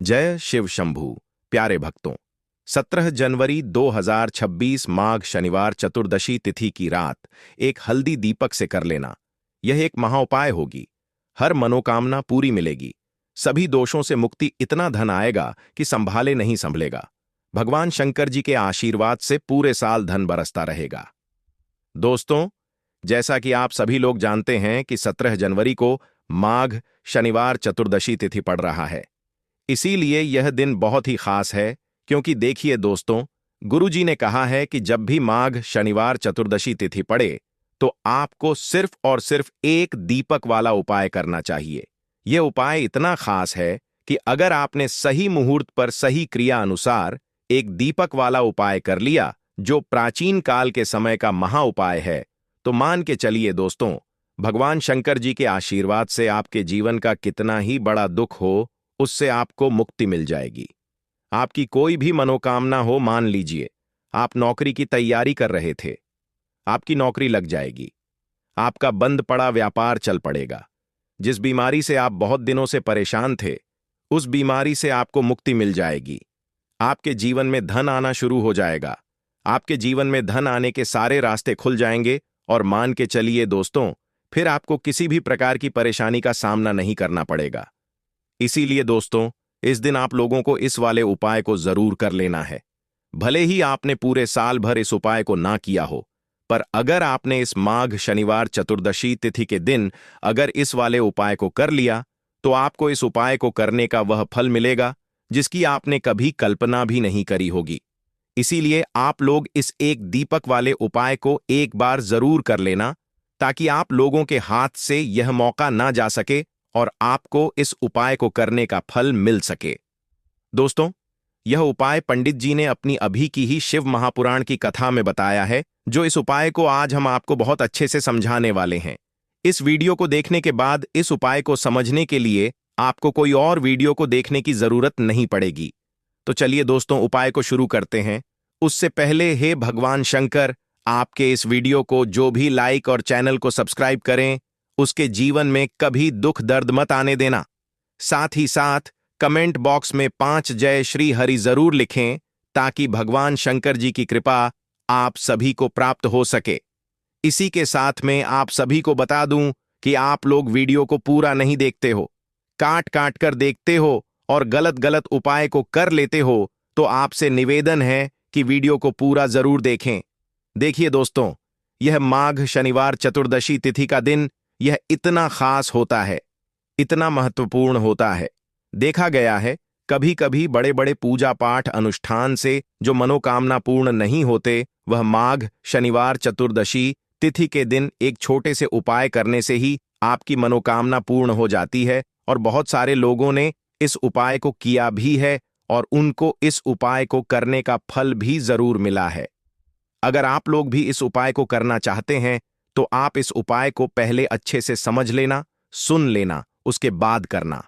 जय शिव शंभू। प्यारे भक्तों, 17 जनवरी 2026 माघ शनिवार चतुर्दशी तिथि की रात एक हल्दी दीपक से कर लेना। यह एक महाउपाय होगी। हर मनोकामना पूरी मिलेगी। सभी दोषों से मुक्ति, इतना धन आएगा कि संभाले नहीं संभलेगा। भगवान शंकर जी के आशीर्वाद से पूरे साल धन बरसता रहेगा। दोस्तों, जैसा कि आप सभी लोग जानते हैं कि 17 जनवरी को माघ शनिवार चतुर्दशी तिथि पड़ रहा है। इसीलिए यह दिन बहुत ही खास है, क्योंकि देखिए दोस्तों, गुरुजी ने कहा है कि जब भी माघ शनिवार चतुर्दशी तिथि पड़े तो आपको सिर्फ और सिर्फ एक दीपक वाला उपाय करना चाहिए। यह उपाय इतना खास है कि अगर आपने सही मुहूर्त पर सही क्रिया अनुसार एक दीपक वाला उपाय कर लिया, जो प्राचीन काल के समय का महा उपाय है, तो मान के चलिए दोस्तों, भगवान शंकर जी के आशीर्वाद से आपके जीवन का कितना ही बड़ा दुख हो, उससे आपको मुक्ति मिल जाएगी। आपकी कोई भी मनोकामना हो, मान लीजिए आप नौकरी की तैयारी कर रहे थे, आपकी नौकरी लग जाएगी। आपका बंद पड़ा व्यापार चल पड़ेगा। जिस बीमारी से आप बहुत दिनों से परेशान थे, उस बीमारी से आपको मुक्ति मिल जाएगी। आपके जीवन में धन आना शुरू हो जाएगा। आपके जीवन में धन आने के सारे रास्ते खुल जाएंगे और मान के चलिए दोस्तों, फिर आपको किसी भी प्रकार की परेशानी का सामना नहीं करना पड़ेगा। इसीलिए दोस्तों, इस दिन आप लोगों को इस वाले उपाय को जरूर कर लेना है। भले ही आपने पूरे साल भर इस उपाय को ना किया हो, पर अगर आपने इस माघ शनिवार चतुर्दशी तिथि के दिन अगर इस वाले उपाय को कर लिया, तो आपको इस उपाय को करने का वह फल मिलेगा जिसकी आपने कभी कल्पना भी नहीं करी होगी। इसीलिए आप लोग इस एक दीपक वाले उपाय को एक बार जरूर कर लेना, ताकि आप लोगों के हाथ से यह मौका ना जा सके और आपको इस उपाय को करने का फल मिल सके। दोस्तों, यह उपाय पंडित जी ने अपनी अभी की ही शिव महापुराण की कथा में बताया है, जो इस उपाय को आज हम आपको बहुत अच्छे से समझाने वाले हैं। इस वीडियो को देखने के बाद इस उपाय को समझने के लिए आपको कोई और वीडियो को देखने की जरूरत नहीं पड़ेगी। तो चलिए दोस्तों, उपाय को शुरू करते हैं। उससे पहले हे भगवान शंकर, आपके इस वीडियो को जो भी लाइक और चैनल को सब्सक्राइब करें, उसके जीवन में कभी दुख दर्द मत आने देना। साथ ही साथ कमेंट बॉक्स में 5 जय श्री हरि जरूर लिखें, ताकि भगवान शंकर जी की कृपा आप सभी को प्राप्त हो सके। इसी के साथ में आप सभी को बता दूं कि आप लोग वीडियो को पूरा नहीं देखते हो, काट काट कर देखते हो और गलत गलत उपाय को कर लेते हो, तो आपसे निवेदन है कि वीडियो को पूरा जरूर देखें। देखिए दोस्तों, यह माघ शनिवार चतुर्दशी तिथि का दिन यह इतना खास होता है, इतना महत्वपूर्ण होता है। देखा गया है, कभी कभी बड़े बड़े पूजा पाठ अनुष्ठान से जो मनोकामना पूर्ण नहीं होते, वह माघ शनिवार चतुर्दशी तिथि के दिन एक छोटे से उपाय करने से ही आपकी मनोकामना पूर्ण हो जाती है। और बहुत सारे लोगों ने इस उपाय को किया भी है और उनको इस उपाय को करने का फल भी जरूर मिला है। अगर आप लोग भी इस उपाय को करना चाहते हैं, तो आप इस उपाय को पहले अच्छे से समझ लेना, सुन लेना, उसके बाद करना।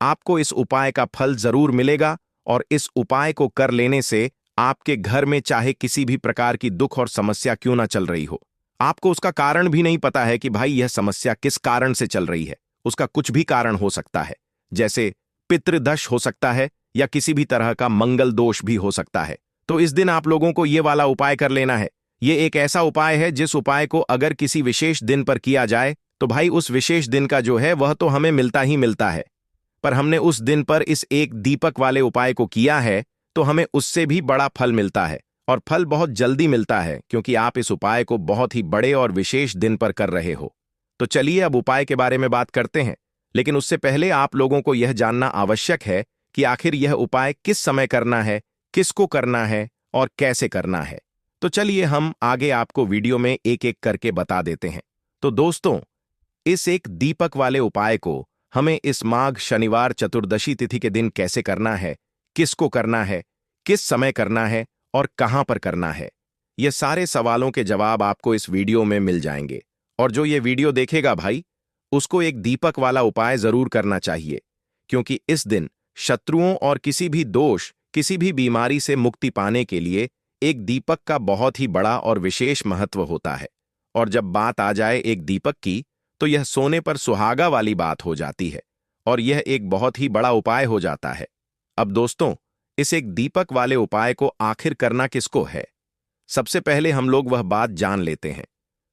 आपको इस उपाय का फल जरूर मिलेगा और इस उपाय को कर लेने से आपके घर में चाहे किसी भी प्रकार की दुख और समस्या क्यों ना चल रही हो, आपको उसका कारण भी नहीं पता है कि भाई यह समस्या किस कारण से चल रही है। उसका कुछ भी कारण हो सकता है, जैसे पितृदश हो सकता है या किसी भी तरह का मंगल दोष भी हो सकता है। तो इस दिन आप लोगों को यह वाला उपाय कर लेना है। ये एक ऐसा उपाय है जिस उपाय को अगर किसी विशेष दिन पर किया जाए, तो भाई उस विशेष दिन का जो है वह तो हमें मिलता ही मिलता है, पर हमने उस दिन पर इस एक दीपक वाले उपाय को किया है, तो हमें उससे भी बड़ा फल मिलता है और फल बहुत जल्दी मिलता है, क्योंकि आप इस उपाय को बहुत ही बड़े और विशेष दिन पर कर रहे हो। तो चलिए अब उपाय के बारे में बात करते हैं, लेकिन उससे पहले आप लोगों को यह जानना आवश्यक है कि आखिर यह उपाय किस समय करना है, किसको करना है और कैसे करना है। तो चलिए हम आगे आपको वीडियो में एक एक करके बता देते हैं। तो दोस्तों, इस एक दीपक वाले उपाय को हमें इस माघ शनिवार चतुर्दशी तिथि के दिन कैसे करना है, किसको करना है, किस समय करना है और कहां पर करना है, ये सारे सवालों के जवाब आपको इस वीडियो में मिल जाएंगे। और जो ये वीडियो देखेगा भाई, उसको एक दीपक वाला उपाय जरूर करना चाहिए, क्योंकि इस दिन शत्रुओं और किसी भी दोष, किसी भी बीमारी से मुक्ति पाने के लिए एक दीपक का बहुत ही बड़ा और विशेष महत्व होता है। और जब बात आ जाए एक दीपक की, तो यह सोने पर सुहागा वाली बात हो जाती है और यह एक बहुत ही बड़ा उपाय हो जाता है। अब दोस्तों, इस एक दीपक वाले उपाय को आखिर करना किसको है? सबसे पहले हम लोग वह बात जान लेते हैं।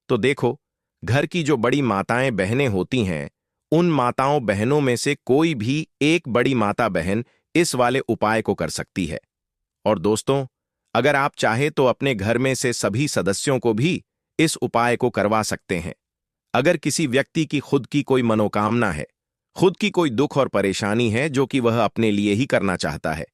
तो देखो, घर की जो बड़ी माताएं बहनें होती हैं, उन माताओं बहनों में से कोई भी एक बड़ी माता बहन इस वाले उपाय को कर सकती है। और दोस्तों, अगर आप चाहे तो अपने घर में से सभी सदस्यों को भी इस उपाय को करवा सकते हैं। अगर किसी व्यक्ति की खुद की कोई मनोकामना है, खुद की कोई दुख और परेशानी है जो कि वह अपने लिए ही करना चाहता है,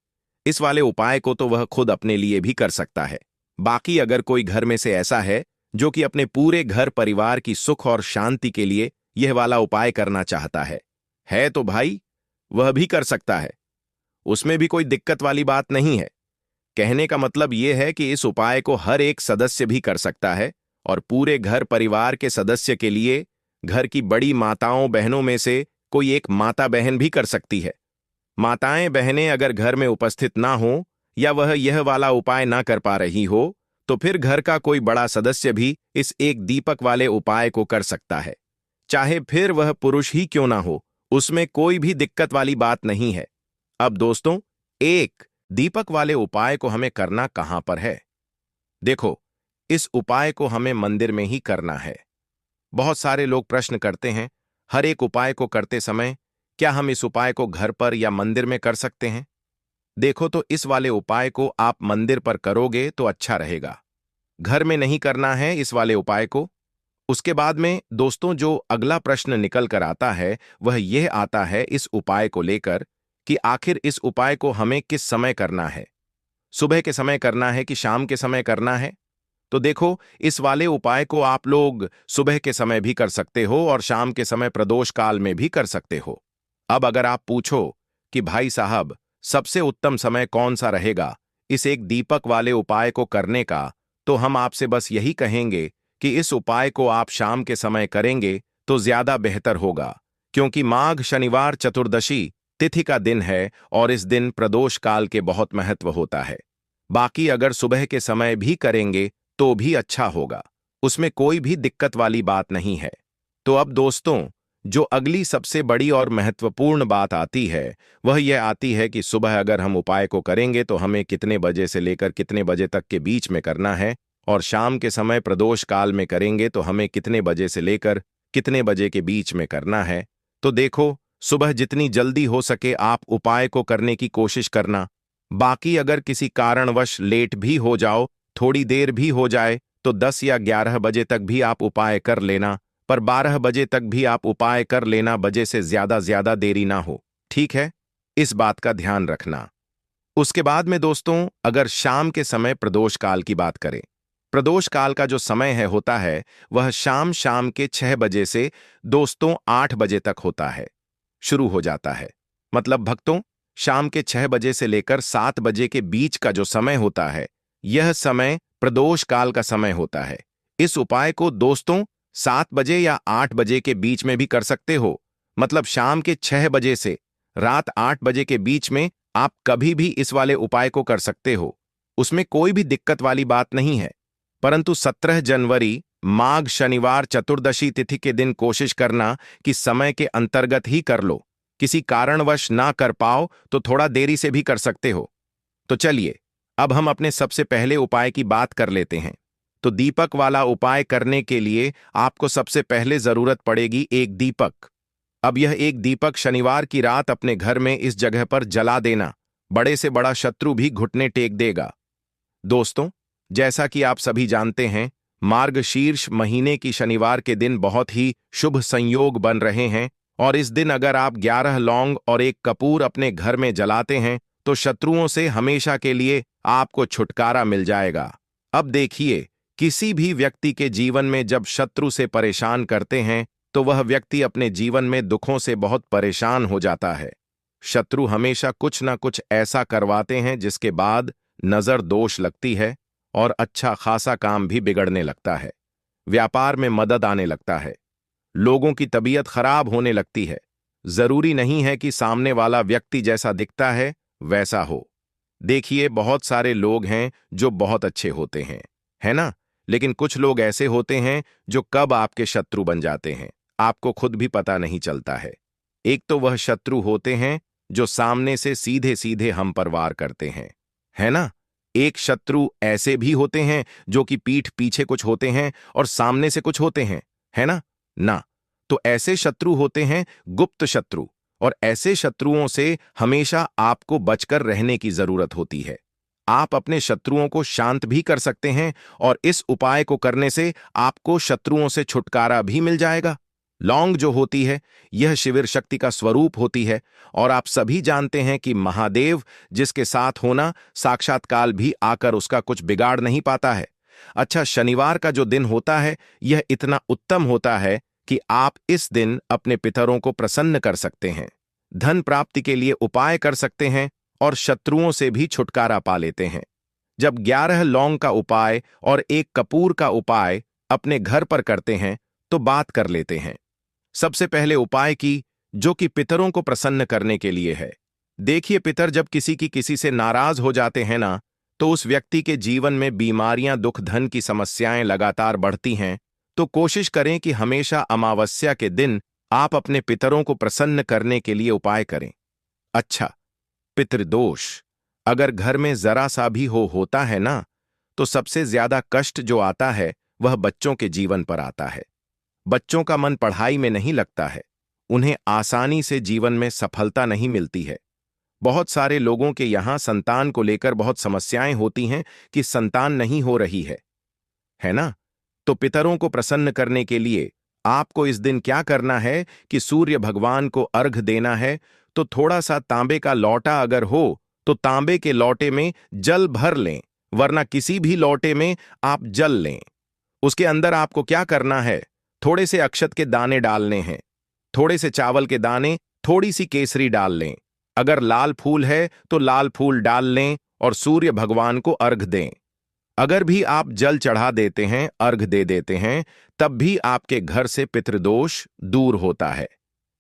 इस वाले उपाय को तो वह खुद अपने लिए भी कर सकता है। बाकी अगर कोई घर में से ऐसा है जो कि अपने पूरे घर परिवार की सुख और शांति के लिए यह वाला उपाय करना चाहता है तो भाई वह भी कर सकता है। उसमें भी कोई दिक्कत वाली बात नहीं है। कहने का मतलब यह है कि इस उपाय को हर एक सदस्य भी कर सकता है और पूरे घर परिवार के सदस्य के लिए घर की बड़ी माताओं बहनों में से कोई एक माता बहन भी कर सकती है। माताएं बहनें अगर घर में उपस्थित ना हो या वह यह वाला उपाय ना कर पा रही हो, तो फिर घर का कोई बड़ा सदस्य भी इस एक दीपक वाले उपाय को कर सकता है। चाहे फिर वह पुरुष ही क्यों ना हो, उसमें कोई भी दिक्कत वाली बात नहीं है। अब दोस्तों, एक दीपक वाले उपाय को हमें करना कहां पर है? देखो, इस उपाय को हमें मंदिर में ही करना है। बहुत सारे लोग प्रश्न करते हैं, हर एक उपाय को करते समय क्या हम इस उपाय को घर पर या मंदिर में कर सकते हैं? देखो, तो इस वाले उपाय को आप मंदिर पर करोगे तो अच्छा रहेगा। घर में नहीं करना है इस वाले उपाय को। उसके बाद में दोस्तों, जो अगला प्रश्न निकल कर आता है वह यह आता है इस उपाय को लेकर कि आखिर इस उपाय को हमें किस समय करना है? सुबह के समय करना है कि शाम के समय करना है? तो देखो, इस वाले उपाय को आप लोग सुबह के समय भी कर सकते हो और शाम के समय प्रदोष काल में भी कर सकते हो। अब अगर आप पूछो कि भाई साहब, सबसे उत्तम समय कौन सा रहेगा इस एक दीपक वाले उपाय को करने का, तो हम आपसे बस यही कहेंगे कि इस उपाय को आप शाम के समय करेंगे तो ज्यादा बेहतर होगा, क्योंकि माघ शनिवार चतुर्दशी तिथि का दिन है और इस दिन प्रदोष काल के बहुत महत्व होता है। बाकी अगर सुबह के समय भी करेंगे तो भी अच्छा होगा, उसमें कोई भी दिक्कत वाली बात नहीं है। तो अब दोस्तों, जो अगली सबसे बड़ी और महत्वपूर्ण बात आती है वह यह आती है कि सुबह अगर हम उपाय को करेंगे तो हमें कितने बजे से लेकर कितने बजे तक के बीच में करना है, और शाम के समय प्रदोष काल में करेंगे तो हमें कितने बजे से लेकर कितने बजे के बीच में करना है। तो देखो, सुबह जितनी जल्दी हो सके आप उपाय को करने की कोशिश करना। बाकी अगर किसी कारणवश लेट भी हो जाओ, थोड़ी देर भी हो जाए, तो 10 या 11 बजे तक भी आप उपाय कर लेना, पर 12 बजे तक भी आप उपाय कर लेना, बजे से ज्यादा देरी ना हो। ठीक है, इस बात का ध्यान रखना। उसके बाद में दोस्तों, अगर शाम के समय प्रदोष काल की बात करें, प्रदोष काल का जो समय है होता है वह शाम शाम के 6 बजे से दोस्तों 8 बजे तक होता है, शुरू हो जाता है। मतलब भक्तों, शाम के 6 बजे से लेकर 7 बजे के बीच का जो समय होता है, यह समय प्रदोष काल का समय होता है। इस उपाय को दोस्तों 7 बजे या 8 बजे के बीच में भी कर सकते हो। मतलब शाम के 6 बजे से रात 8 बजे के बीच में आप कभी भी इस वाले उपाय को कर सकते हो, उसमें कोई भी दिक्कत वाली बात नहीं है। परंतु 17 जनवरी माघ शनिवार चतुर्दशी तिथि के दिन कोशिश करना कि समय के अंतर्गत ही कर लो। किसी कारणवश ना कर पाओ तो थोड़ा देरी से भी कर सकते हो। तो चलिए, अब हम अपने सबसे पहले उपाय की बात कर लेते हैं। तो दीपक वाला उपाय करने के लिए आपको सबसे पहले जरूरत पड़ेगी एक दीपक। अब यह एक दीपक शनिवार की रात अपने घर में इस जगह पर जला देना, बड़े से बड़ा शत्रु भी घुटने टेक देगा। दोस्तों, जैसा कि आप सभी जानते हैं, मार्गशीर्ष महीने की शनिवार के दिन बहुत ही शुभ संयोग बन रहे हैं, और इस दिन अगर आप 11 लौंग और एक कपूर अपने घर में जलाते हैं तो शत्रुओं से हमेशा के लिए आपको छुटकारा मिल जाएगा। अब देखिए, किसी भी व्यक्ति के जीवन में जब शत्रु से परेशान करते हैं तो वह व्यक्ति अपने जीवन में दुखों से बहुत परेशान हो जाता है। शत्रु हमेशा कुछ ना कुछ ऐसा करवाते हैं जिसके बाद नजर दोष लगती है और अच्छा खासा काम भी बिगड़ने लगता है, व्यापार में मदद आने लगता है, लोगों की तबीयत खराब होने लगती है। जरूरी नहीं है कि सामने वाला व्यक्ति जैसा दिखता है वैसा हो। देखिए, बहुत सारे लोग हैं जो बहुत अच्छे होते हैं, है ना? लेकिन कुछ लोग ऐसे होते हैं जो कब आपके शत्रु बन जाते हैं आपको खुद भी पता नहीं चलता है। एक तो वह शत्रु होते हैं जो सामने से सीधे सीधे हम पर वार करते हैं, है ना। एक शत्रु ऐसे भी होते हैं जो कि पीठ पीछे कुछ होते हैं और सामने से कुछ होते हैं, है ना। ना, तो ऐसे शत्रु होते हैं गुप्त शत्रु, और ऐसे शत्रुओं से हमेशा आपको बचकर रहने की जरूरत होती है। आप अपने शत्रुओं को शांत भी कर सकते हैं, और इस उपाय को करने से आपको शत्रुओं से छुटकारा भी मिल जाएगा। लौंग जो होती है, यह शिविर शक्ति का स्वरूप होती है, और आप सभी जानते हैं कि महादेव जिसके साथ होना, साक्षात काल भी आकर उसका कुछ बिगाड़ नहीं पाता है। अच्छा, शनिवार का जो दिन होता है, यह इतना उत्तम होता है कि आप इस दिन अपने पितरों को प्रसन्न कर सकते हैं, धन प्राप्ति के लिए उपाय कर सकते हैं, और शत्रुओं से भी छुटकारा पा लेते हैं। जब 11 लौंग का उपाय और 1 कपूर का उपाय अपने घर पर करते हैं, तो बात कर लेते हैं। सबसे पहले उपाय की, जो कि पितरों को प्रसन्न करने के लिए है। देखिए, पितर जब किसी से नाराज हो जाते हैं ना, तो उस व्यक्ति के जीवन में बीमारियां, दुख, धन की समस्याएं लगातार बढ़ती हैं। तो कोशिश करें कि हमेशा अमावस्या के दिन आप अपने पितरों को प्रसन्न करने के लिए उपाय करें। अच्छा, पितृदोष अगर घर में जरा सा भी होता है ना, तो सबसे ज्यादा कष्ट जो आता है वह बच्चों के जीवन पर आता है। बच्चों का मन पढ़ाई में नहीं लगता है, उन्हें आसानी से जीवन में सफलता नहीं मिलती है। बहुत सारे लोगों के यहां संतान को लेकर बहुत समस्याएं होती हैं कि संतान नहीं हो रही है ना। तो पितरों को प्रसन्न करने के लिए आपको इस दिन क्या करना है कि सूर्य भगवान को अर्घ देना है। तो थोड़ा सा तांबे का लौटा अगर हो तो तांबे के लौटे में जल भर लें, वरना किसी भी लौटे में आप जल लें। उसके अंदर आपको क्या करना है, थोड़े से अक्षत के दाने डालने हैं, थोड़े से चावल के दाने, थोड़ी सी केसरी डाल लें। अगर लाल फूल है तो लाल फूल डाल लें और सूर्य भगवान को अर्घ दें। अगर भी आप जल चढ़ा देते हैं, अर्घ दे देते हैं, तब भी आपके घर से पितृदोष दूर होता है।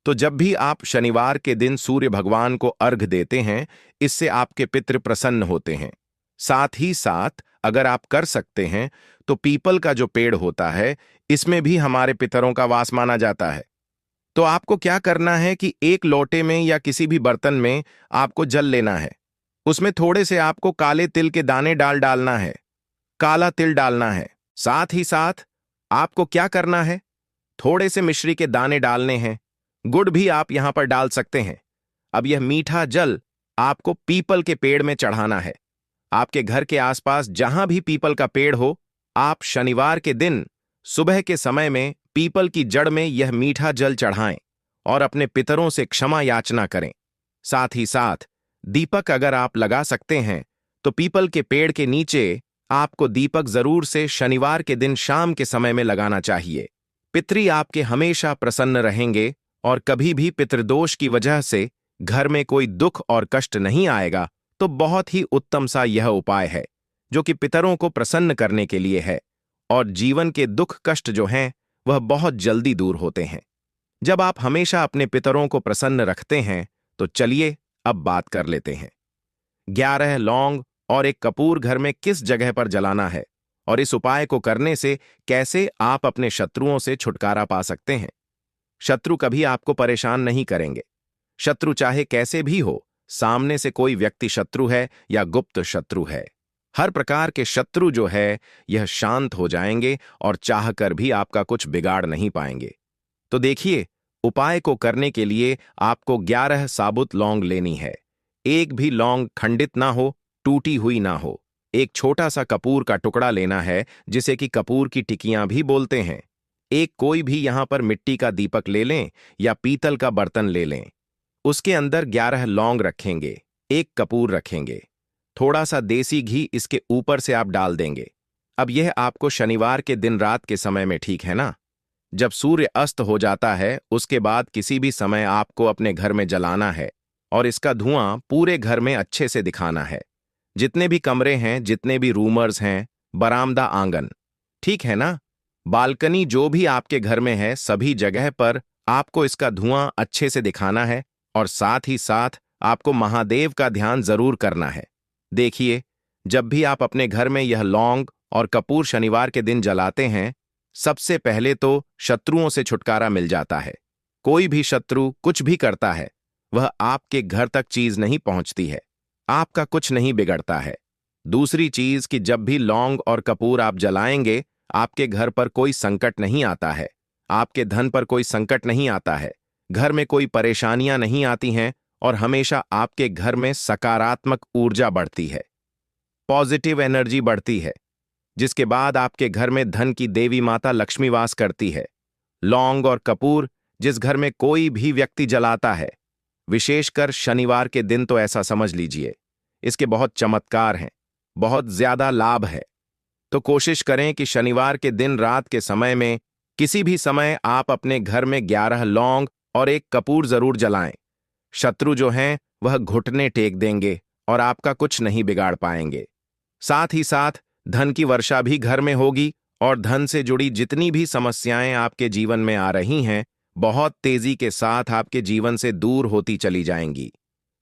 तो जब भी आप शनिवार के दिन सूर्य भगवान को अर्घ देते हैं, इससे आपके पितृ प्रसन्न होते हैं। साथ ही साथ अगर आप कर सकते हैं तो पीपल का जो पेड़ होता है, इसमें भी हमारे पितरों का वास माना जाता है। तो आपको क्या करना है कि एक लोटे में या किसी भी बर्तन में आपको जल लेना है। उसमें थोड़े से आपको काले तिल के दाने डालना है, काला तिल डालना है। साथ ही साथ आपको क्या करना है, थोड़े से मिश्री के दाने डालने हैं, गुड़ भी आप यहां पर डाल सकते हैं। अब यह मीठा जल आपको पीपल के पेड़ में चढ़ाना है। आपके घर के आसपास जहां भी पीपल का पेड़ हो, आप शनिवार के दिन सुबह के समय में पीपल की जड़ में यह मीठा जल चढ़ाएं और अपने पितरों से क्षमा याचना करें। साथ ही साथ दीपक अगर आप लगा सकते हैं तो पीपल के पेड़ के नीचे आपको दीपक जरूर से शनिवार के दिन शाम के समय में लगाना चाहिए। पितरी आपके हमेशा प्रसन्न रहेंगे और कभी भी पितृदोष की वजह से घर में कोई दुख और कष्ट नहीं आएगा। तो बहुत ही उत्तम सा यह उपाय है जो कि पितरों को प्रसन्न करने के लिए है, और जीवन के दुख कष्ट जो हैं वह बहुत जल्दी दूर होते हैं जब आप हमेशा अपने पितरों को प्रसन्न रखते हैं। तो चलिए अब बात कर लेते हैं 11 लौंग और 1 कपूर घर में किस जगह पर जलाना है, और इस उपाय को करने से कैसे आप अपने शत्रुओं से छुटकारा पा सकते हैं। शत्रु कभी आपको परेशान नहीं करेंगे। शत्रु चाहे कैसे भी हो, सामने से कोई व्यक्ति शत्रु है या गुप्त शत्रु है, हर प्रकार के शत्रु जो है यह शांत हो जाएंगे और चाहकर भी आपका कुछ बिगाड़ नहीं पाएंगे। तो देखिए, उपाय को करने के लिए आपको 11 साबुत लौंग लेनी है। एक भी लौंग खंडित ना हो, टूटी हुई ना हो। एक छोटा सा कपूर का टुकड़ा लेना है, जिसे कि कपूर की टिकियां भी बोलते हैं। एक कोई भी यहां पर मिट्टी का दीपक ले लें या पीतल का बर्तन ले लें। उसके अंदर 11 लौंग रखेंगे, 1 कपूर रखेंगे, थोड़ा सा देसी घी इसके ऊपर से आप डाल देंगे। अब यह आपको शनिवार के दिन रात के समय में, ठीक है ना, जब सूर्य अस्त हो जाता है, उसके बाद किसी भी समय आपको अपने घर में जलाना है और इसका धुआं पूरे घर में अच्छे से दिखाना है। जितने भी कमरे हैं, जितने भी रूमर्स हैं, बरामदा, आंगन, ठीक है ना, बालकनी, जो भी आपके घर में है, सभी जगह पर आपको इसका धुआं अच्छे से दिखाना है। और साथ ही साथ आपको महादेव का ध्यान जरूर करना है। देखिए, जब भी आप अपने घर में यह लौंग और कपूर शनिवार के दिन जलाते हैं, सबसे पहले तो शत्रुओं से छुटकारा मिल जाता है। कोई भी शत्रु कुछ भी करता है, वह आपके घर तक चीज नहीं पहुंचती है, आपका कुछ नहीं बिगड़ता है। दूसरी चीज कि जब भी लौंग और कपूर आप जलाएंगे, आपके घर पर कोई संकट नहीं आता है, आपके धन पर कोई संकट नहीं आता है, घर में कोई परेशानियां नहीं आती हैं और हमेशा आपके घर में सकारात्मक ऊर्जा बढ़ती है, पॉजिटिव एनर्जी बढ़ती है, जिसके बाद आपके घर में धन की देवी माता लक्ष्मी वास करती है। लौंग और कपूर जिस घर में कोई भी व्यक्ति जलाता है, विशेषकर शनिवार के दिन, तो ऐसा समझ लीजिए इसके बहुत चमत्कार हैं, बहुत ज्यादा लाभ है। तो कोशिश करें कि शनिवार के दिन रात के समय में किसी भी समय आप अपने घर में 11 लौंग और 1 कपूर जरूर जलाएं। शत्रु जो हैं वह घुटने टेक देंगे और आपका कुछ नहीं बिगाड़ पाएंगे। साथ ही साथ धन की वर्षा भी घर में होगी और धन से जुड़ी जितनी भी समस्याएं आपके जीवन में आ रही हैं, बहुत तेजी के साथ आपके जीवन से दूर होती चली जाएंगी।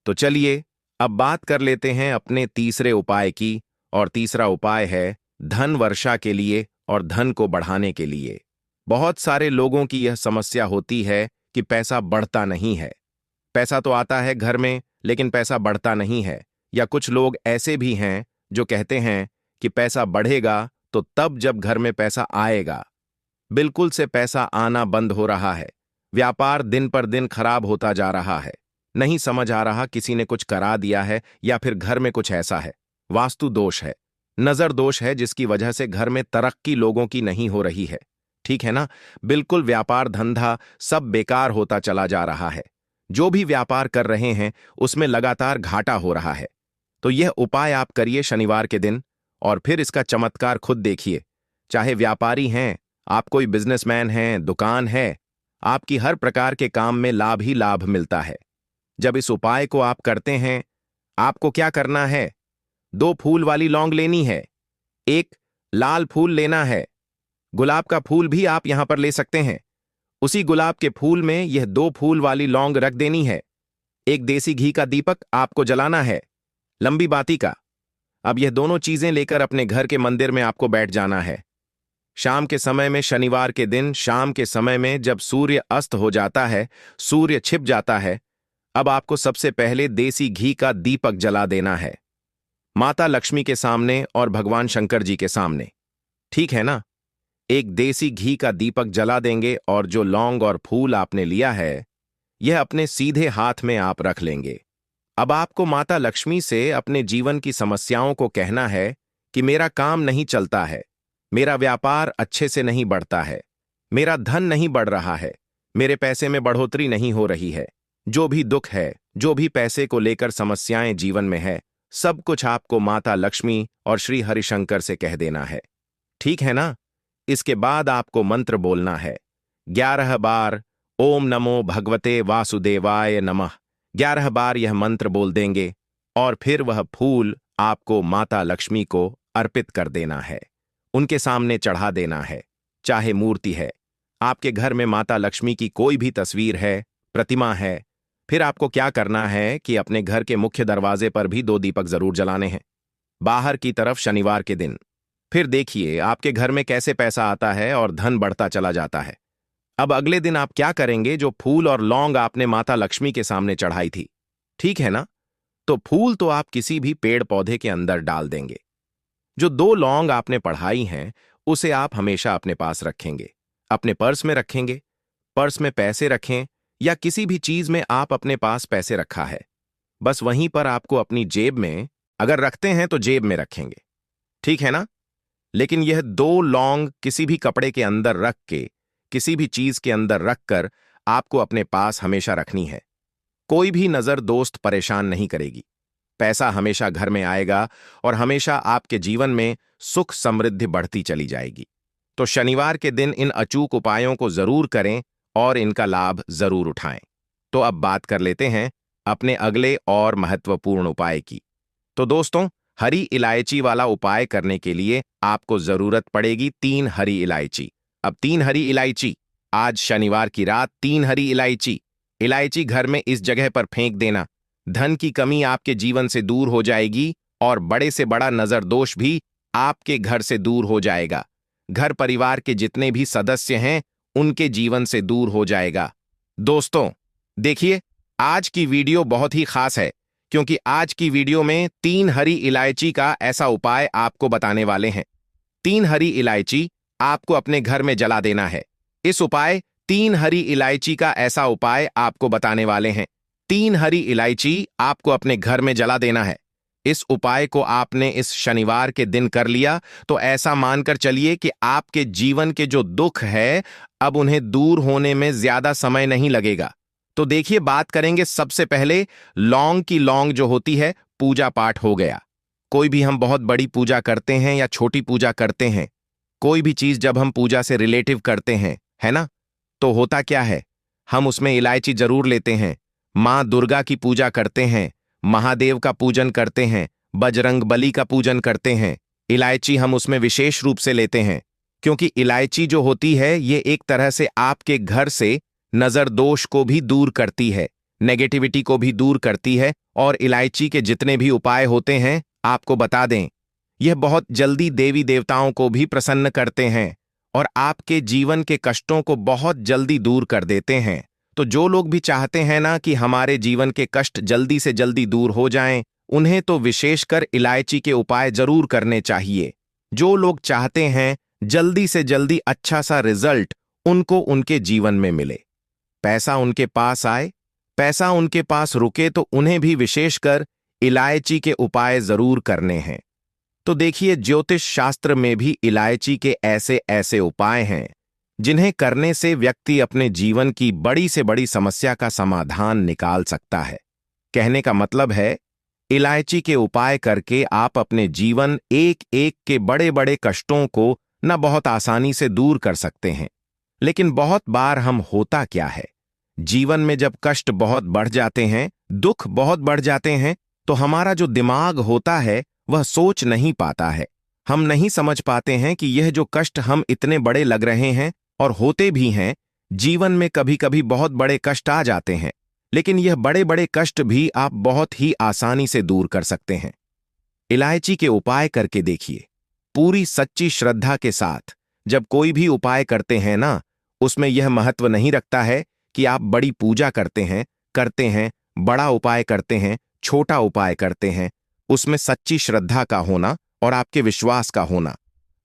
तो चलिए अब बात कर लेते हैं अपने तीसरे उपाय की, और तीसरा उपाय है धन वर्षा के लिए और धन को बढ़ाने के लिए। बहुत सारे लोगों की यह समस्या होती है कि पैसा बढ़ता नहीं है। पैसा तो आता है घर में, लेकिन पैसा बढ़ता नहीं है। या कुछ लोग ऐसे भी हैं जो कहते हैं कि पैसा बढ़ेगा तो तब जब घर में पैसा आएगा। बिल्कुल से पैसा आना बंद हो रहा है, व्यापार दिन पर दिन खराब होता जा रहा है। नहीं समझ आ रहा किसी ने कुछ करा दिया है या फिर घर में कुछ ऐसा है, वास्तु दोष है, नजर दोष है, जिसकी वजह से घर में तरक्की लोगों की नहीं हो रही है। ठीक है ना? बिल्कुल व्यापार धंधा सब बेकार होता चला जा रहा है। जो भी व्यापार कर रहे हैं उसमें लगातार घाटा हो रहा है। तो यह उपाय आप करिए शनिवार के दिन और फिर इसका चमत्कार खुद देखिए। चाहे व्यापारी हैं, आप कोई बिजनेसमैन हैं, दुकान है, आपकी हर प्रकार के काम में लाभ ही लाभ मिलता है। जब इस उपाय को आप करते हैं, आपको क्या करना है? 2 फूल वाली लौंग लेनी है, 1 लाल फूल लेना है, गुलाब का फूल भी आप यहां पर ले सकते हैं। उसी गुलाब के फूल में यह 2 फूल वाली लौंग रख देनी है। 1 देसी घी का दीपक आपको जलाना है, लंबी बाती का। अब यह दोनों चीजें लेकर अपने घर के मंदिर में आपको बैठ जाना है। शाम के समय में, शनिवार के दिन शाम के समय में जब सूर्य अस्त हो जाता है, सूर्य छिप जाता है, अब आपको सबसे पहले देसी घी का दीपक जला देना है, माता लक्ष्मी के सामने और भगवान शंकर जी के सामने। ठीक है ना? 1 देसी घी का दीपक जला देंगे और जो लौंग और फूल आपने लिया है, यह अपने सीधे हाथ में आप रख लेंगे। अब आपको माता लक्ष्मी से अपने जीवन की समस्याओं को कहना है कि मेरा काम नहीं चलता है, मेरा व्यापार अच्छे से नहीं बढ़ता है, मेरा धन नहीं बढ़ रहा है, मेरे पैसे में बढ़ोतरी नहीं हो रही है। जो भी दुख है, जो भी पैसे को लेकर समस्याएं जीवन में है, सब कुछ आपको माता लक्ष्मी और श्री हरिशंकर से कह देना है। ठीक है ना? इसके बाद आपको मंत्र बोलना है 11 बार, ओम नमो भगवते वासुदेवाय नमः। 11 बार यह मंत्र बोल देंगे और फिर वह फूल आपको माता लक्ष्मी को अर्पित कर देना है, उनके सामने चढ़ा देना है। चाहे मूर्ति है, आपके घर में माता लक्ष्मी की कोई भी तस्वीर है, प्रतिमा है, फिर आपको क्या करना है कि अपने घर के मुख्य दरवाजे पर भी 2 दीपक जरूर जलाने हैं, बाहर की तरफ शनिवार के दिन। फिर देखिए आपके घर में कैसे पैसा आता है और धन बढ़ता चला जाता है। अब अगले दिन आप क्या करेंगे? जो फूल और लौंग आपने माता लक्ष्मी के सामने चढ़ाई थी, ठीक है ना, तो फूल तो आप किसी भी पेड़ पौधे के अंदर डाल देंगे। जो 2 लौंग आपने पढ़ाई हैं, उसे आप हमेशा अपने पास रखेंगे, अपने पर्स में रखेंगे। पर्स में पैसे रखें या किसी भी चीज में आप अपने पास पैसे रखा है, बस वहीं पर आपको अपनी जेब में, अगर रखते हैं तो जेब में रखेंगे, ठीक है ना? लेकिन यह 2 लौंग किसी भी कपड़े के अंदर रख के, किसी भी चीज के अंदर रखकर आपको अपने पास हमेशा रखनी है। कोई भी नजर दोस्त परेशान नहीं करेगी, पैसा हमेशा घर में आएगा और हमेशा आपके जीवन में सुख समृद्धि बढ़ती चली जाएगी। तो शनिवार के दिन इन अचूक उपायों को जरूर करें और इनका लाभ जरूर उठाएं। तो अब बात कर लेते हैं अपने अगले और महत्वपूर्ण उपाय की। तो दोस्तों, हरी इलायची वाला उपाय करने के लिए आपको जरूरत पड़ेगी 3 हरी इलायची। अब 3 हरी इलायची, आज शनिवार की रात 3 हरी इलायची घर में इस जगह पर फेंक देना। धन की कमी आपके जीवन से दूर हो जाएगी और बड़े से बड़ा नजर दोष भी आपके घर से दूर हो जाएगा। घर परिवार के जितने भी सदस्य हैं, उनके जीवन से दूर हो जाएगा। दोस्तों देखिए, आज की वीडियो बहुत ही खास है क्योंकि आज की वीडियो में 3 हरी इलायची का ऐसा उपाय आपको बताने वाले हैं। 3 हरी इलायची आपको अपने घर में जला देना है। इस उपाय 3 हरी इलायची का ऐसा उपाय आपको बताने वाले हैं। 3 हरी इलायची आपको अपने घर में जला देना है। इस उपाय को आपने इस शनिवार के दिन कर लिया तो ऐसा मानकर चलिए कि आपके जीवन के जो दुख है अब उन्हें दूर होने में ज्यादा समय नहीं लगेगा। तो देखिए, बात करेंगे सबसे पहले लौंग की। लौंग जो होती है, पूजा पाठ हो गया। कोई भी हम बहुत बड़ी पूजा करते हैं या छोटी पूजा करते हैं, कोई भी चीज जब हम पूजा से रिलेटिव करते हैं, है ना, तो होता क्या है, हम उसमें इलायची जरूर लेते हैं। मां दुर्गा की पूजा करते हैं, महादेव का पूजन करते हैं, बजरंग बली का पूजन करते हैं, इलायची हम उसमें विशेष रूप से लेते हैं क्योंकि इलायची जो होती है ये एक तरह से आपके घर से नजर दोष को भी दूर करती है, नेगेटिविटी को भी दूर करती है। और इलायची के जितने भी उपाय होते हैं आपको बता दें, यह बहुत जल्दी देवी देवताओं को भी प्रसन्न करते हैं और आपके जीवन के कष्टों को बहुत जल्दी दूर कर देते हैं। तो जो लोग भी चाहते हैं ना कि हमारे जीवन के कष्ट जल्दी से जल्दी दूर हो जाएं, उन्हें तो विशेषकर इलायची के उपाय जरूर करने चाहिए। जो लोग चाहते हैं जल्दी से जल्दी अच्छा सा रिजल्ट उनको उनके जीवन में मिले, पैसा उनके पास आए, पैसा उनके पास रुके, तो उन्हें भी विशेषकर इलायची के उपाय जरूर करने हैं। तो देखिए, ज्योतिष शास्त्र में भी इलायची के ऐसे ऐसे उपाय हैं जिन्हें करने से व्यक्ति अपने जीवन की बड़ी से बड़ी समस्या का समाधान निकाल सकता है। कहने का मतलब है, इलायची के उपाय करके आप अपने जीवन एक एक के बड़े बड़े कष्टों को न बहुत आसानी से दूर कर सकते हैं। लेकिन बहुत बार हम होता क्या है, जीवन में जब कष्ट बहुत बढ़ जाते हैं, दुख बहुत बढ़ जाते हैं, तो हमारा जो दिमाग होता है वह सोच नहीं पाता है। हम नहीं समझ पाते हैं कि यह जो कष्ट हम इतने बड़े लग रहे हैं और होते भी हैं, जीवन में कभी कभी बहुत बड़े कष्ट आ जाते हैं, लेकिन यह बड़े बड़े कष्ट भी आप बहुत ही आसानी से दूर कर सकते हैं। इलायची के उपाय करके देखिए, पूरी सच्ची श्रद्धा के साथ जब कोई भी उपाय करते हैं ना, उसमें यह महत्व नहीं रखता है कि आप बड़ी पूजा करते हैं, बड़ा उपाय करते हैं, छोटा उपाय करते हैं। उसमें सच्ची श्रद्धा का होना और आपके विश्वास का होना,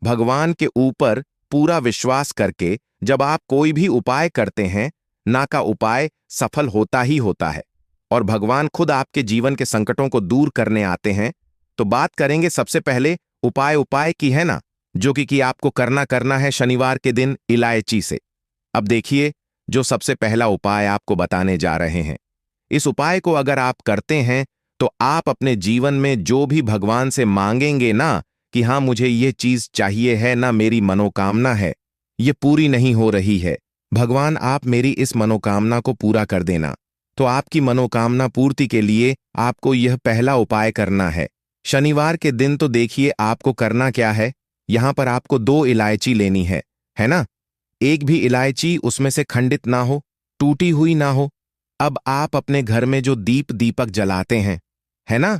भगवान के ऊपर पूरा विश्वास करके जब आप कोई भी उपाय करते हैं ना, का उपाय सफल होता ही होता है और भगवान खुद आपके जीवन के संकटों को दूर करने आते हैं। तो बात करेंगे सबसे पहले उपाय की, है ना, जो कि आपको करना है शनिवार के दिन इलायची से। अब देखिए, जो सबसे पहला उपाय आपको बताने जा रहे हैं, इस उपाय को अगर आप करते हैं तो आप अपने जीवन में जो भी भगवान से मांगेंगे ना कि हाँ मुझे ये चीज चाहिए है ना, मेरी मनोकामना है, ये पूरी नहीं हो रही है, भगवान आप मेरी इस मनोकामना को पूरा कर देना। तो आपकी मनोकामना पूर्ति के लिए आपको यह पहला उपाय करना है शनिवार के दिन। तो देखिए, आपको करना क्या है, यहां पर आपको 2 इलायची लेनी है ना। एक भी इलायची उसमें से खंडित ना हो, टूटी हुई ना हो। अब आप अपने घर में जो दीपक जलाते हैं, है ना,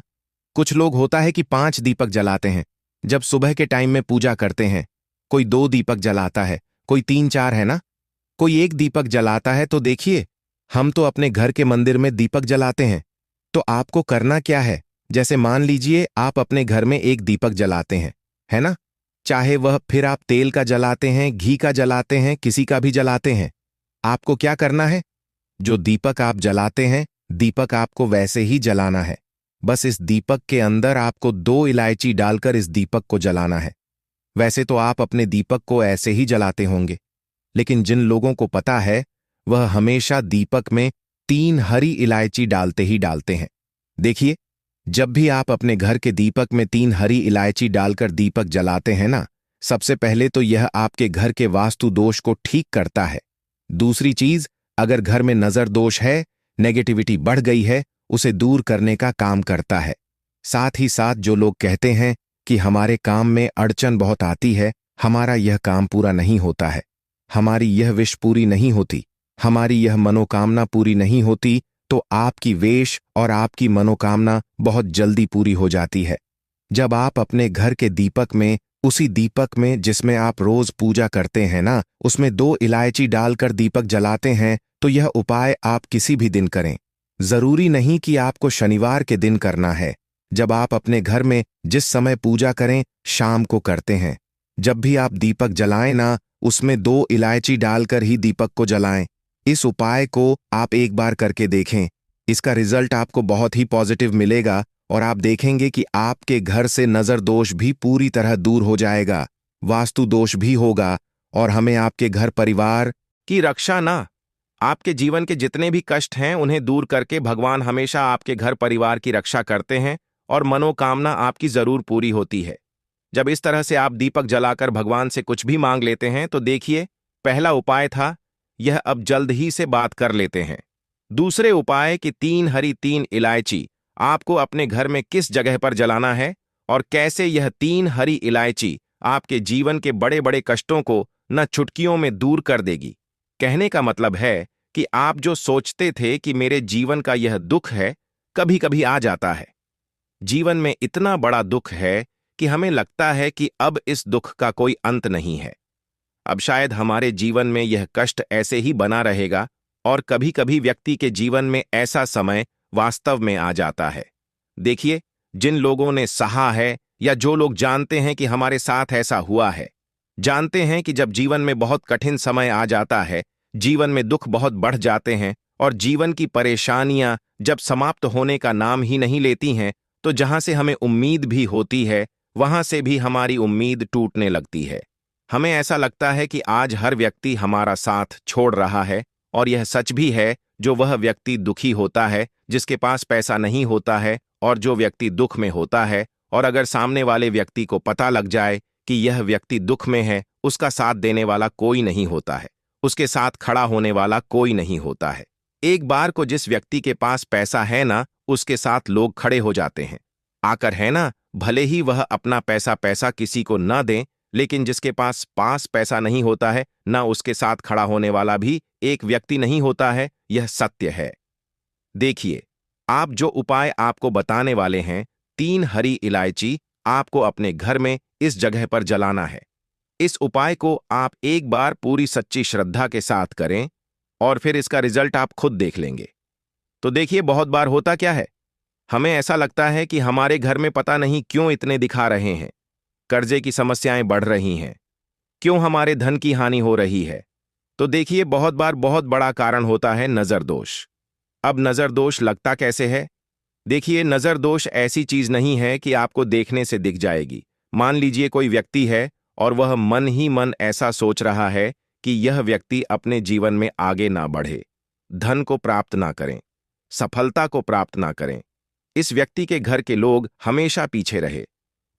कुछ लोग होता है कि 5 दीपक जलाते हैं जब सुबह के टाइम में पूजा करते हैं, कोई 2 दीपक जलाता है, कोई 3-4, है ना, कोई 1 दीपक जलाता है। तो देखिए, हम तो अपने घर के मंदिर में दीपक जलाते हैं। तो आपको करना क्या है, जैसे मान लीजिए आप अपने घर में 1 दीपक जलाते हैं, है ना, चाहे वह फिर आप तेल का जलाते हैं, घी का जलाते हैं, किसी का भी जलाते हैं, आपको क्या करना है, जो दीपक आप जलाते हैं, दीपक आपको वैसे ही जलाना है। बस इस दीपक के अंदर आपको 2 इलायची डालकर इस दीपक को जलाना है। वैसे तो आप अपने दीपक को ऐसे ही जलाते होंगे, लेकिन जिन लोगों को पता है वह हमेशा दीपक में 3 हरी इलायची डालते ही डालते हैं। देखिए, जब भी आप अपने घर के दीपक में 3 हरी इलायची डालकर दीपक जलाते हैं ना, सबसे पहले तो यह आपके घर के वास्तु दोष को ठीक करता है। दूसरी चीज, अगर घर में नजर दोष है, नेगेटिविटी बढ़ गई है, उसे दूर करने का काम करता है। साथ ही साथ जो लोग कहते हैं कि हमारे काम में अड़चन बहुत आती है, हमारा यह काम पूरा नहीं होता है, हमारी यह विश पूरी नहीं होती, हमारी यह मनोकामना पूरी नहीं होती, तो आपकी वेश और आपकी मनोकामना बहुत जल्दी पूरी हो जाती है। जब आप अपने घर के दीपक में, उसी दीपक में जिसमें आप रोज पूजा करते हैं ना, उसमें 2 इलायची डालकर दीपक जलाते हैं, तो यह उपाय आप किसी भी दिन करें, जरूरी नहीं कि आपको शनिवार के दिन करना है। जब आप अपने घर में जिस समय पूजा करें, शाम को करते हैं, जब भी आप दीपक जलाएं ना, उसमें 2 इलायची डालकर ही दीपक को जलाएं। इस उपाय को आप एक बार करके देखें। इसका रिजल्ट आपको बहुत ही पॉजिटिव मिलेगा और आप देखेंगे कि आपके घर से नजर दोष भी पूरी तरह दूर हो जाएगा, वास्तु दोष भी होगा और हमें आपके घर परिवार की रक्षा ना, आपके जीवन के जितने भी कष्ट हैं उन्हें दूर करके भगवान हमेशा आपके घर परिवार की रक्षा करते हैं और मनोकामना आपकी जरूर पूरी होती है। जब इस तरह से आप दीपक जलाकर भगवान से कुछ भी मांग लेते हैं तो देखिए, पहला उपाय था यह, अब जल्द ही से बात कर लेते हैं। दूसरे उपाय कि 3 हरी 3 इलायची आपको अपने घर में किस जगह पर जलाना है और कैसे यह 3 हरी इलायची आपके जीवन के बड़े बड़े कष्टों को न चुटकियों में दूर कर देगी। कहने का मतलब है कि आप जो सोचते थे कि मेरे जीवन का यह दुख है, कभी कभी आ जाता है। जीवन में इतना बड़ा दुख है कि हमें लगता है कि अब इस दुख का कोई अंत नहीं है। अब शायद हमारे जीवन में यह कष्ट ऐसे ही बना रहेगा और कभी कभी व्यक्ति के जीवन में ऐसा समय वास्तव में आ जाता है। देखिए, जिन लोगों ने सहा है या जो लोग जानते हैं कि हमारे साथ ऐसा हुआ है, जानते हैं कि जब जीवन में बहुत कठिन समय आ जाता है, जीवन में दुख बहुत बढ़ जाते हैं और जीवन की परेशानियां जब समाप्त होने का नाम ही नहीं लेती हैं, तो जहां से हमें उम्मीद भी होती है, वहां से भी हमारी उम्मीद टूटने लगती है। हमें ऐसा लगता है कि आज हर व्यक्ति हमारा साथ छोड़ रहा है और यह सच भी है। जो वह व्यक्ति दुखी होता है, जिसके पास पैसा नहीं होता है और जो व्यक्ति दुख में होता है, और अगर सामने वाले व्यक्ति को पता लग जाए कि यह व्यक्ति दुख में है, उसका साथ देने वाला कोई नहीं होता है, उसके साथ खड़ा होने वाला कोई नहीं होता है। एक बार को जिस व्यक्ति के पास पैसा है ना, उसके साथ लोग खड़े हो जाते हैं आकर, है ना, भले ही वह अपना पैसा किसी को न दें, लेकिन जिसके पास पैसा नहीं होता है ना, उसके साथ खड़ा होने वाला भी एक व्यक्ति नहीं होता है। यह सत्य है। देखिए, आप जो उपाय आपको बताने वाले हैं, 3 हरी इलायची आपको अपने घर में इस जगह पर जलाना है। इस उपाय को आप एक बार पूरी सच्ची श्रद्धा के साथ करें और फिर इसका रिजल्ट आप खुद देख लेंगे। तो देखिए, बहुत बार होता क्या है, हमें ऐसा लगता है कि हमारे घर में पता नहीं क्यों इतने दिखा रहे हैं, कर्जे की समस्याएं बढ़ रही हैं, क्यों हमारे धन की हानि हो रही है। तो देखिए, बहुत बार बहुत बड़ा कारण होता है नजर दोष। अब नजर दोष लगता कैसे है? देखिए, नजर दोष ऐसी चीज नहीं है कि आपको देखने से दिख जाएगी। मान लीजिए कोई व्यक्ति है और वह मन ही मन ऐसा सोच रहा है कि यह व्यक्ति अपने जीवन में आगे ना बढ़े, धन को प्राप्त ना करें, सफलता को प्राप्त ना करें, इस व्यक्ति के घर के लोग हमेशा पीछे रहे।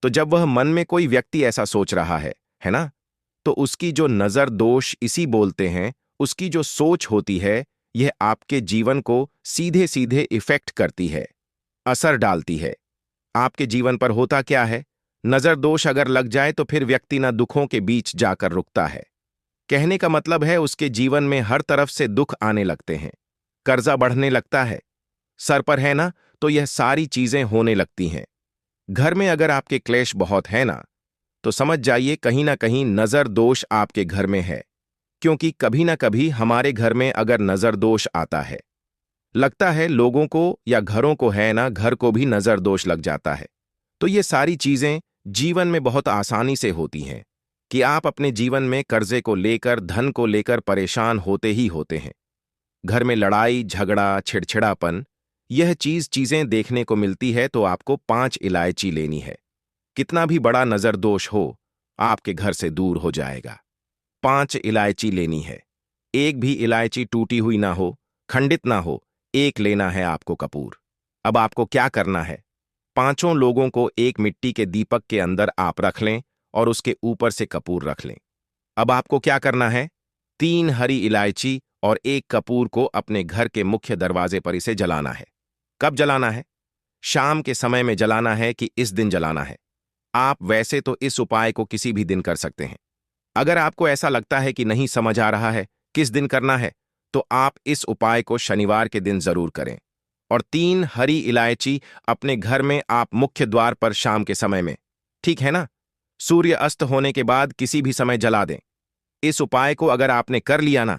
तो जब वह मन में कोई व्यक्ति ऐसा सोच रहा है ना, तो उसकी जो नजर दोष इसी बोलते हैं, उसकी जो सोच होती है, यह आपके जीवन को सीधे सीधे इफेक्ट करती है, असर डालती है। आपके जीवन पर होता क्या है, नजर दोष अगर लग जाए तो फिर व्यक्ति न दुखों के बीच जाकर रुकता है। कहने का मतलब है उसके जीवन में हर तरफ से दुख आने लगते हैं, कर्जा बढ़ने लगता है, सर पर है ना, तो यह सारी चीजें होने लगती हैं। घर में अगर आपके क्लेश बहुत है ना, तो समझ जाइए कहीं ना कहीं नजर दोष आपके घर में है। क्योंकि कभी ना कभी हमारे घर में अगर नजर दोष आता है, लगता है लोगों को या घरों को है ना, घर को भी नजर दोष लग जाता है। तो ये सारी चीजें जीवन में बहुत आसानी से होती हैं कि आप अपने जीवन में कर्जे को लेकर, धन को लेकर परेशान होते ही होते हैं। घर में लड़ाई झगड़ा, छिड़छिड़ापन, यह चीजें देखने को मिलती है। तो आपको 5 इलायची लेनी है। कितना भी बड़ा नजर दोष हो, आपके घर से दूर हो जाएगा। 5 इलायची लेनी है। एक भी इलायची टूटी हुई ना हो, खंडित ना हो, एक लेना है आपको कपूर। अब आपको क्या करना है, 5 लोगों को एक मिट्टी के दीपक के अंदर आप रख लें और उसके ऊपर से कपूर रख लें। अब आपको क्या करना है, 3 हरी इलायची और 1 कपूर को अपने घर के मुख्य दरवाजे पर इसे जलाना है। कब जलाना है? शाम के समय में जलाना है कि इस दिन जलाना है? आप वैसे तो इस उपाय को किसी भी दिन कर सकते हैं। अगर आपको ऐसा लगता है कि नहीं समझ आ रहा है किस दिन करना है, तो आप इस उपाय को शनिवार के दिन जरूर करें। और 3 हरी इलायची अपने घर में आप मुख्य द्वार पर शाम के समय में, ठीक है ना, सूर्य अस्त होने के बाद किसी भी समय जला दें। इस उपाय को अगर आपने कर लिया ना,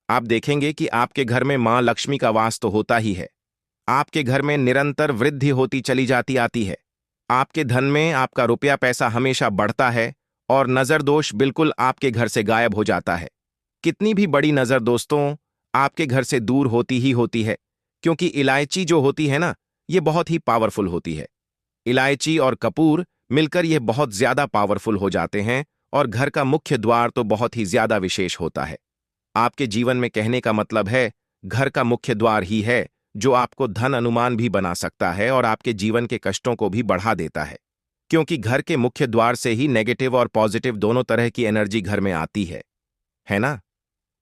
आप देखेंगे कि आपके घर में मां लक्ष्मी का वास तो होता ही है, आपके घर में निरंतर वृद्धि होती चली जाती आती है। आपके धन में आपका रुपया पैसा हमेशा बढ़ता है और नजर दोष बिल्कुल आपके घर से गायब हो जाता है। कितनी भी बड़ी नजर दोस्तों आपके घर से दूर होती ही होती है, क्योंकि इलायची जो होती है ना, ये बहुत ही पावरफुल होती है। इलायची और कपूर मिलकर ये बहुत ज्यादा पावरफुल हो जाते हैं और घर का मुख्य द्वार तो बहुत ही ज्यादा विशेष होता है। आपके जीवन में कहने का मतलब है घर का मुख्य द्वार ही है जो आपको धन अनुमान भी बना सकता है और आपके जीवन के कष्टों को भी बढ़ा देता है, क्योंकि घर के मुख्य द्वार से ही नेगेटिव और पॉजिटिव दोनों तरह की एनर्जी घर में आती है ना।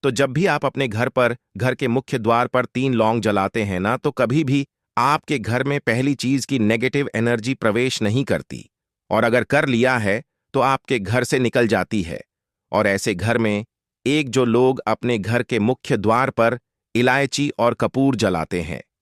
तो जब भी आप अपने घर पर घर के मुख्य द्वार पर 3 लौंग जलाते हैं ना, तो कभी भी आपके घर में पहली चीज की नेगेटिव एनर्जी प्रवेश नहीं करती, और अगर कर लिया है तो आपके घर से निकल जाती है। और ऐसे घर में एक जो लोग अपने घर के मुख्य द्वार पर इलायची और कपूर जलाते हैं,